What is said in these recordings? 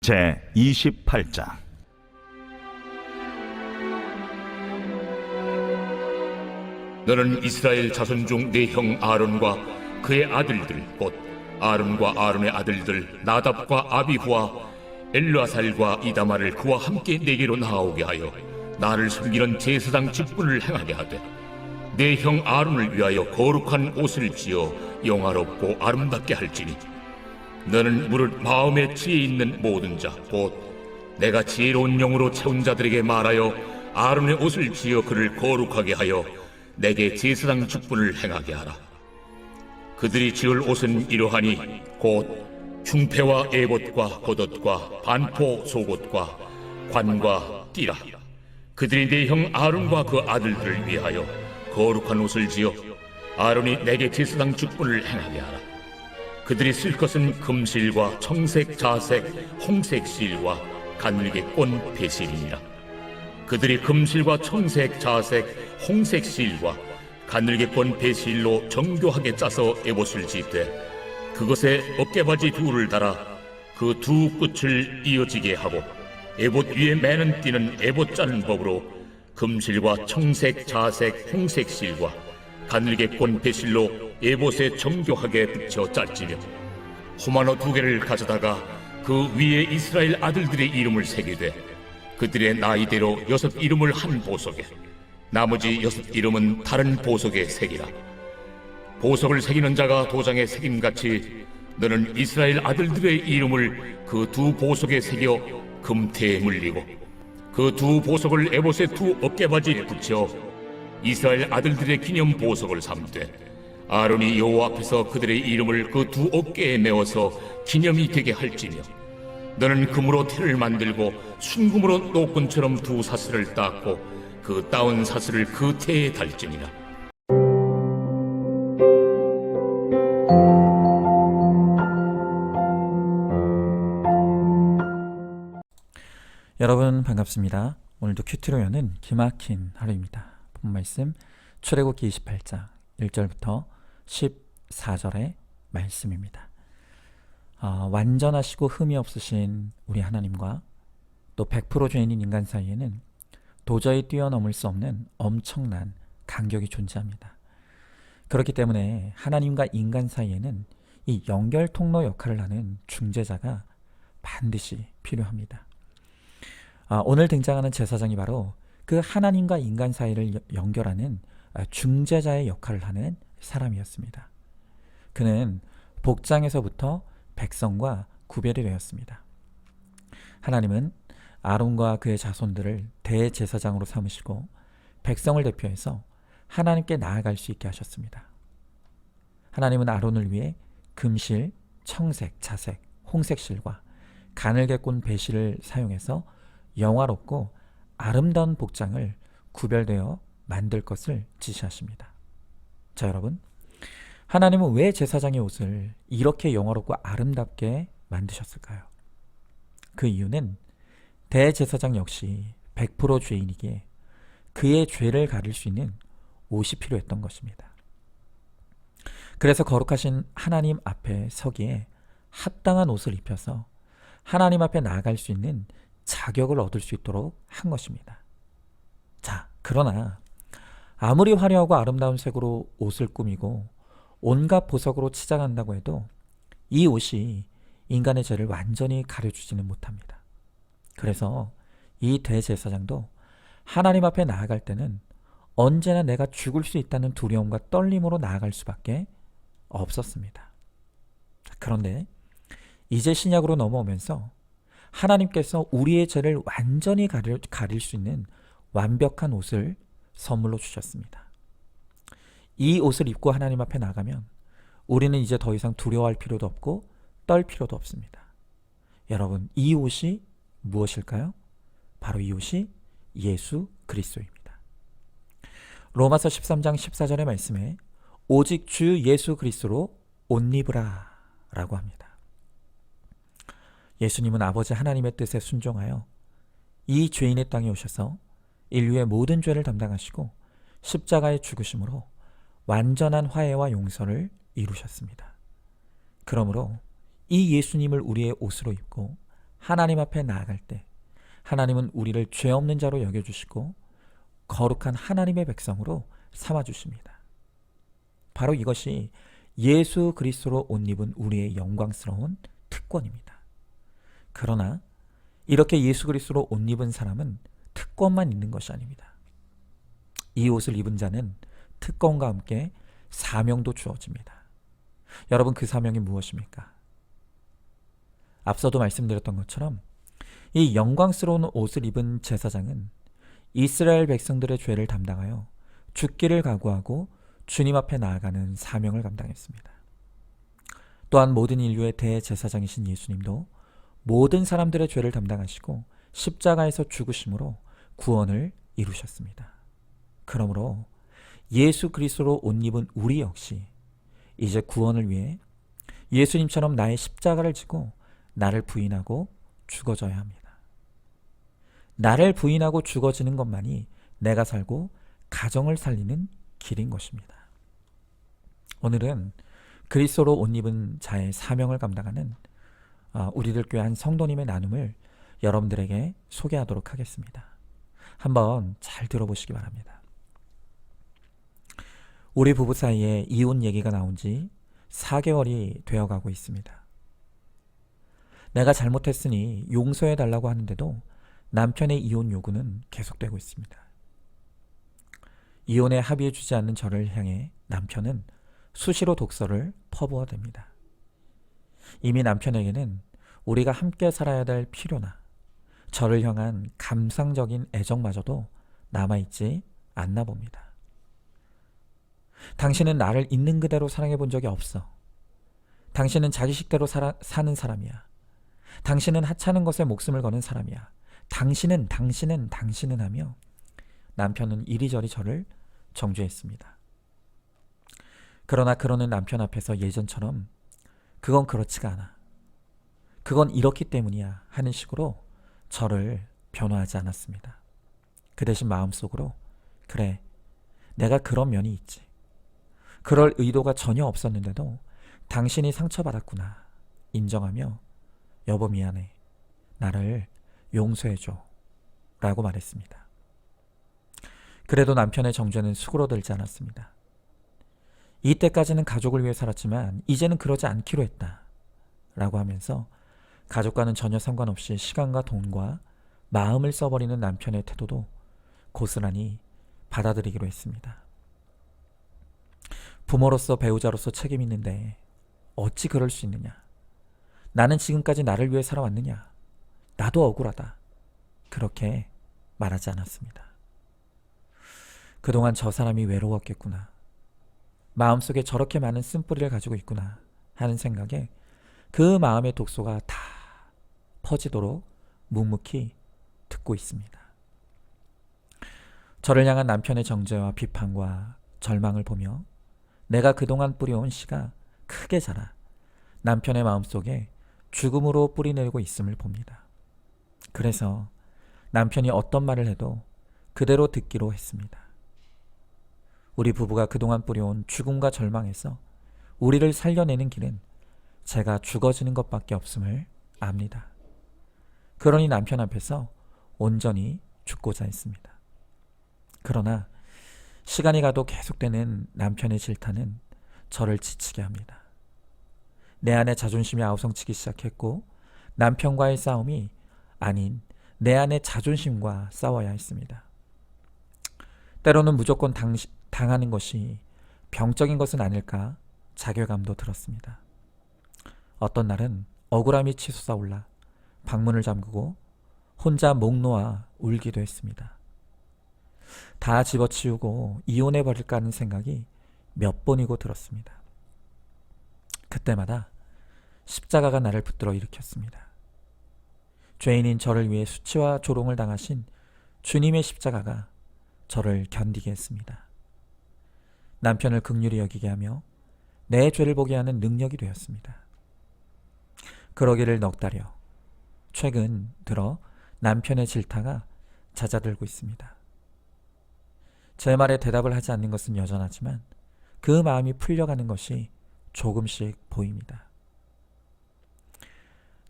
제 28장. 너는 이스라엘 자손 중 네 형 아론과 그의 아들들 곧 아론과 아론의 아들들 나답과 아비후와 엘르아살과 이다마를 그와 함께 내게로 나아오게 하여 나를 섬기는 제사장 직분을 행하게 하되 네 형 아론을 위하여 거룩한 옷을 지어 영화롭고 아름답게 할지니 너는 무릇 마음에 지혜 있는 모든 자 곧 내가 지혜로운 영으로 채운 자들에게 말하여 아론의 옷을 지어 그를 거룩하게 하여 내게 제사장 직분을 행하게 하라. 그들이 지을 옷은 이러하니 곧 흉패와 에봇과 겉옷과 반포 속옷과 관과 띠라. 그들이 네 형 아론과 그 아들들을 위하여 거룩한 옷을 지어 아론이 내게 제사장 직분을 행하게 하라. 그들이 쓸 것은 금실과 청색, 자색, 홍색 실과 가늘게 꼰 배실이니라. 그들이 금실과 청색, 자색, 홍색 실과 가늘게 꼰 배실로 정교하게 짜서 에봇을 짓되 그것에 어깨바지 둘을 달아 그 두 끝을 이어지게 하고 에봇 위에 매는 띠는 에봇 짜는 법으로 금실과 청색, 자색, 홍색 실과 가늘게 꼰 배실로 에봇에 정교하게 붙여 짤지며 호마노 2개를 가져다가 그 위에 이스라엘 아들들의 이름을 새기되 그들의 나이대로 6 이름을 한 보석에 나머지 6 이름은 다른 보석에 새기라. 보석을 새기는 자가 도장에 새김같이 너는 이스라엘 아들들의 이름을 그 두 보석에 새겨 금태에 물리고 그 두 보석을 에봇의 두 어깨바지에 붙여 이스라엘 아들들의 기념 보석을 삼되 아론이 여호와 앞에서 그들의 이름을 그 두 어깨에 메어서 기념이 되게 할지며 너는 금으로 태를 만들고 순금으로 노끈처럼 두 사슬을 닦고 그 따온 사슬을 그 태에 달지니라. 여러분 반갑습니다. 오늘도 큐티로 여는 기막힌 하루입니다. 본 말씀 출애굽기 28장 1절부터 14절의 말씀입니다. 완전하시고 흠이 없으신 우리 하나님과 또 100% 죄인인 인간 사이에는 도저히 뛰어넘을 수 없는 엄청난 간격이 존재합니다. 그렇기 때문에 하나님과 인간 사이에는 이 연결 통로 역할을 하는 중재자가 반드시 필요합니다. 오늘 등장하는 제사장이 바로 그 하나님과 인간 사이를 연결하는 중재자의 역할을 하는 사람이었습니다. 그는 복장에서부터 백성과 구별이 되었습니다. 하나님은 아론과 그의 자손들을 대제사장으로 삼으시고 백성을 대표해서 하나님께 나아갈 수 있게 하셨습니다. 하나님은 아론을 위해 금실, 청색, 자색, 홍색 실과 가늘게 꼰 배실을 사용해서 영화롭고 아름다운 복장을 구별되어 만들 것을 지시하십니다. 자, 여러분, 하나님은 왜 제사장의 옷을 이렇게 영화롭고 아름답게 만드셨을까요? 그 이유는 대제사장 역시 100% 죄인이기에 그의 죄를 가릴 수 있는 옷이 필요했던 것입니다. 그래서 거룩하신 하나님 앞에 서기에 합당한 옷을 입혀서 하나님 앞에 나아갈 수 있는 자격을 얻을 수 있도록 한 것입니다. 자, 그러나 아무리 화려하고 아름다운 색으로 옷을 꾸미고 온갖 보석으로 치장한다고 해도 이 옷이 인간의 죄를 완전히 가려주지는 못합니다. 그래서 이 대제사장도 하나님 앞에 나아갈 때는 언제나 내가 죽을 수 있다는 두려움과 떨림으로 나아갈 수밖에 없었습니다. 그런데 이제 신약으로 넘어오면서 하나님께서 우리의 죄를 완전히 가릴 수 있는 완벽한 옷을 선물로 주셨습니다. 이 옷을 입고 하나님 앞에 나가면 우리는 이제 더 이상 두려워할 필요도 없고 떨 필요도 없습니다. 여러분, 이 옷이 무엇일까요? 바로 이 옷이 예수 그리스도입니다. 로마서 13장 14절의 말씀에 오직 주 예수 그리스도로 옷 입으라 라고 합니다. 예수님은 아버지 하나님의 뜻에 순종하여 이 죄인의 땅에 오셔서 인류의 모든 죄를 담당하시고 십자가의 죽으심으로 완전한 화해와 용서를 이루셨습니다. 그러므로 이 예수님을 우리의 옷으로 입고 하나님 앞에 나아갈 때 하나님은 우리를 죄 없는 자로 여겨주시고 거룩한 하나님의 백성으로 삼아주십니다. 바로 이것이 예수 그리스도로 옷 입은 우리의 영광스러운 특권입니다. 그러나 이렇게 예수 그리스도로 옷 입은 사람은 특권만 있는 것이 아닙니다. 이 옷을 입은 자는 특권과 함께 사명도 주어집니다. 여러분, 그 사명이 무엇입니까? 앞서도 말씀드렸던 것처럼 이 영광스러운 옷을 입은 제사장은 이스라엘 백성들의 죄를 담당하여 죽기를 각오하고 주님 앞에 나아가는 사명을 감당했습니다. 또한 모든 인류의 대제사장이신 예수님도 모든 사람들의 죄를 담당하시고 십자가에서 죽으심으로 구원을 이루셨습니다. 그러므로 예수 그리스도로 옷 입은 우리 역시 이제 구원을 위해 예수님처럼 나의 십자가를 지고 나를 부인하고 죽어져야 합니다. 나를 부인하고 죽어지는 것만이 내가 살고 가정을 살리는 길인 것입니다. 오늘은 그리스도로 옷 입은 자의 사명을 감당하는 우리들 교회 한 성도님의 나눔을 여러분들에게 소개하도록 하겠습니다. 한번 잘 들어보시기 바랍니다. 우리 부부 사이에 이혼 얘기가 나온 지 4개월이 되어가고 있습니다. 내가 잘못했으니 용서해달라고 하는데도 남편의 이혼 요구는 계속되고 있습니다. 이혼에 합의해주지 않는 저를 향해 남편은 수시로 독서를 퍼부어댑니다. 이미 남편에게는 우리가 함께 살아야 될 필요나 저를 향한 감상적인 애정마저도 남아있지 않나 봅니다. 당신은 나를 있는 그대로 사랑해 본 적이 없어. 당신은 자기 식대로 사는 사람이야. 당신은 하찮은 것에 목숨을 거는 사람이야. 당신은 하며 남편은 이리저리 저를 정죄했습니다. 그러나 그러는 남편 앞에서 예전처럼 그건 그렇지가 않아. 그건 이렇기 때문이야 하는 식으로 저를 변호하지 않았습니다. 그 대신 마음속으로 그래, 내가 그런 면이 있지. 그럴 의도가 전혀 없었는데도 당신이 상처받았구나 인정하며 여보 미안해. 나를 용서해줘 라고 말했습니다. 그래도 남편의 정죄는 수그러들지 않았습니다. 이때까지는 가족을 위해 살았지만 이제는 그러지 않기로 했다 라고 하면서 가족과는 전혀 상관없이 시간과 돈과 마음을 써버리는 남편의 태도도 고스란히 받아들이기로 했습니다. 부모로서 배우자로서 책임 있는데 어찌 그럴 수 있느냐. 나는 지금까지 나를 위해 살아왔느냐. 나도 억울하다. 그렇게 말하지 않았습니다. 그동안 저 사람이 외로웠겠구나. 마음속에 저렇게 많은 쓴뿌리를 가지고 있구나 하는 생각에 그 마음의 독소가 다 퍼지도록 묵묵히 듣고 있습니다. 저를 향한 남편의 정죄와 비판과 절망을 보며 내가 그동안 뿌려온 씨가 크게 자라 남편의 마음속에 죽음으로 뿌리내리고 있음을 봅니다. 그래서 남편이 어떤 말을 해도 그대로 듣기로 했습니다. 우리 부부가 그동안 뿌려온 죽음과 절망에서 우리를 살려내는 길은 제가 죽어지는 것밖에 없음을 압니다. 그러니 남편 앞에서 온전히 죽고자 했습니다. 그러나 시간이 가도 계속되는 남편의 질타는 저를 지치게 합니다. 내 안에 자존심이 아우성치기 시작했고 남편과의 싸움이 아닌 내 안의 자존심과 싸워야 했습니다. 때로는 무조건 당하는 것이 병적인 것은 아닐까 자괴감도 들었습니다. 어떤 날은 억울함이 치솟아올라 방문을 잠그고 혼자 목 놓아 울기도 했습니다. 다 집어치우고 이혼해버릴까 하는 생각이 몇 번이고 들었습니다. 그때마다 십자가가 나를 붙들어 일으켰습니다. 죄인인 저를 위해 수치와 조롱을 당하신 주님의 십자가가 저를 견디게 했습니다. 남편을 긍휼히 여기게 하며 내 죄를 보게 하는 능력이 되었습니다. 그러기를 넉 달여 최근 들어 남편의 질타가 잦아들고 있습니다. 제 말에 대답을 하지 않는 것은 여전하지만 그 마음이 풀려가는 것이 조금씩 보입니다.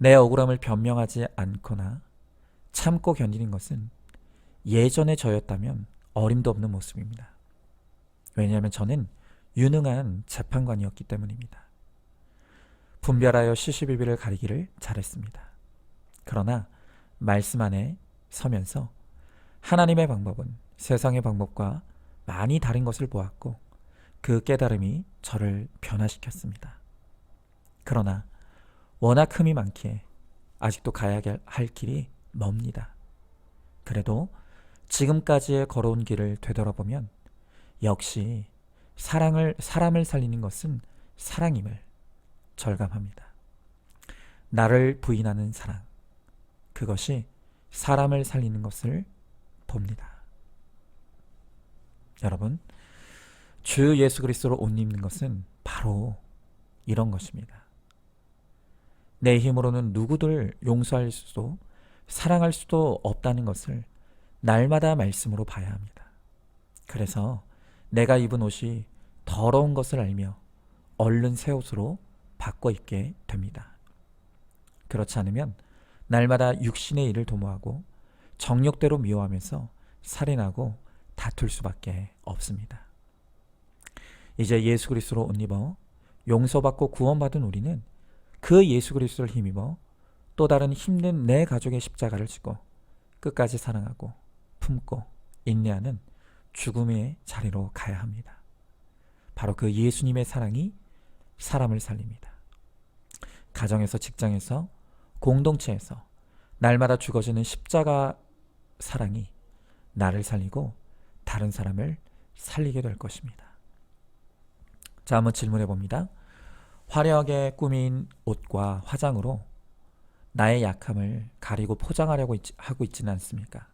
내 억울함을 변명하지 않거나 참고 견디는 것은 예전의 저였다면 어림도 없는 모습입니다. 왜냐하면 저는 유능한 재판관이었기 때문입니다. 분별하여 시시비비를 가리기를 잘했습니다. 그러나 말씀 안에 서면서 하나님의 방법은 세상의 방법과 많이 다른 것을 보았고 그 깨달음이 저를 변화시켰습니다. 그러나 워낙 흠이 많기에 아직도 가야 할 길이 멉니다. 그래도 지금까지의 걸어온 길을 되돌아보면 역시 사람을 살리는 것은 사랑임을 절감합니다. 나를 부인하는 사랑, 그것이 사람을 살리는 것을 봅니다. 여러분, 주 예수 그리스도로 옷 입는 것은 바로 이런 것입니다. 내 힘으로는 누구들 용서할 수도 사랑할 수도 없다는 것을 날마다 말씀으로 봐야 합니다. 그래서 내가 입은 옷이 더러운 것을 알며 얼른 새 옷으로 바꿔 입게 됩니다. 그렇지 않으면 날마다 육신의 일을 도모하고 정욕대로 미워하면서 살인하고 다툴 수밖에 없습니다. 이제 예수 그리스도로 옷 입어 용서받고 구원받은 우리는 그 예수 그리스도를 힘입어 또 다른 힘든 내 가족의 십자가를 지고 끝까지 사랑하고 품고 인내하는 죽음의 자리로 가야 합니다. 바로 그 예수님의 사랑이 사람을 살립니다. 가정에서, 직장에서, 공동체에서 날마다 죽어지는 십자가 사랑이 나를 살리고 다른 사람을 살리게 될 것입니다. 자, 한번 질문해 봅니다. 화려하게 꾸민 옷과 화장으로 나의 약함을 가리고 포장하려고 하고 있지는 않습니까?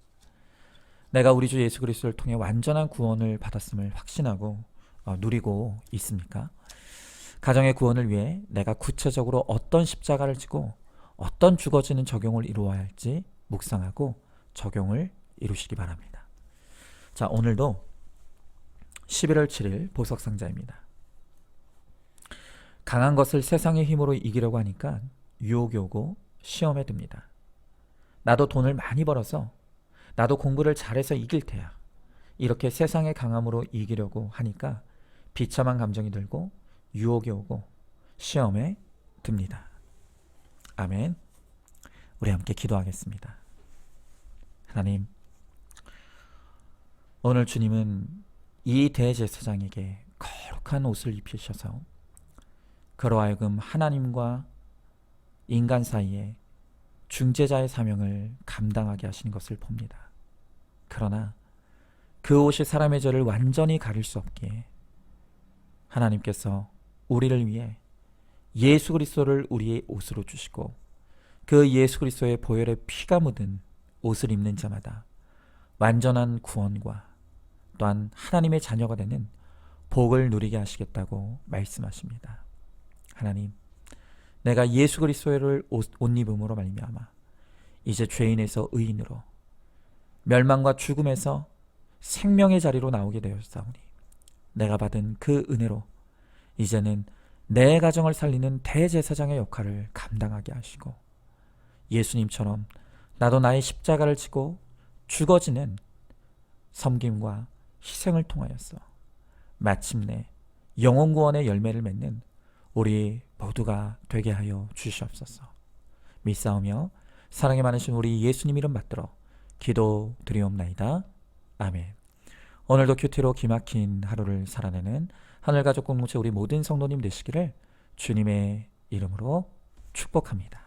내가 우리 주 예수 그리스도를 통해 완전한 구원을 받았음을 확신하고 누리고 있습니까? 가정의 구원을 위해 내가 구체적으로 어떤 십자가를 지고 어떤 죽어지는 적용을 이루어야 할지 묵상하고 적용을 이루시기 바랍니다. 자, 오늘도 11월 7일 보석상자입니다. 강한 것을 세상의 힘으로 이기려고 하니까 유혹이 오고 시험에 듭니다. 나도 돈을 많이 벌어서 나도 공부를 잘해서 이길 테야. 이렇게 세상의 강함으로 이기려고 하니까 비참한 감정이 들고 유혹이 오고 시험에 듭니다. 아멘. 우리 함께 기도하겠습니다. 하나님, 오늘 주님은 이 대제사장에게 거룩한 옷을 입히셔서 그로 하여금 하나님과 인간 사이에 중재자의 사명을 감당하게 하신 것을 봅니다. 그러나 그 옷이 사람의 죄를 완전히 가릴 수 없기에 하나님께서 우리를 위해 예수 그리스도를 우리의 옷으로 주시고 그 예수 그리스도의 보혈의 피가 묻은 옷을 입는 자마다 완전한 구원과 또한 하나님의 자녀가 되는 복을 누리게 하시겠다고 말씀하십니다. 하나님, 내가 예수 그리스도를 옷 입음으로 말미암아 이제 죄인에서 의인으로 멸망과 죽음에서 생명의 자리로 나오게 되었사오니 내가 받은 그 은혜로 이제는 내 가정을 살리는 대제사장의 역할을 감당하게 하시고 예수님처럼 나도 나의 십자가를 지고 죽어지는 섬김과 희생을 통하여서 마침내 영혼구원의 열매를 맺는 우리 모두가 되게 하여 주시옵소서. 믿사오며 사랑이 많으신 우리 예수님 이름 받들어 기도드리옵나이다. 아멘. 오늘도 큐티로 기막힌 하루를 살아내는 하늘가족 공동체 우리 모든 성도님 되시기를 주님의 이름으로 축복합니다.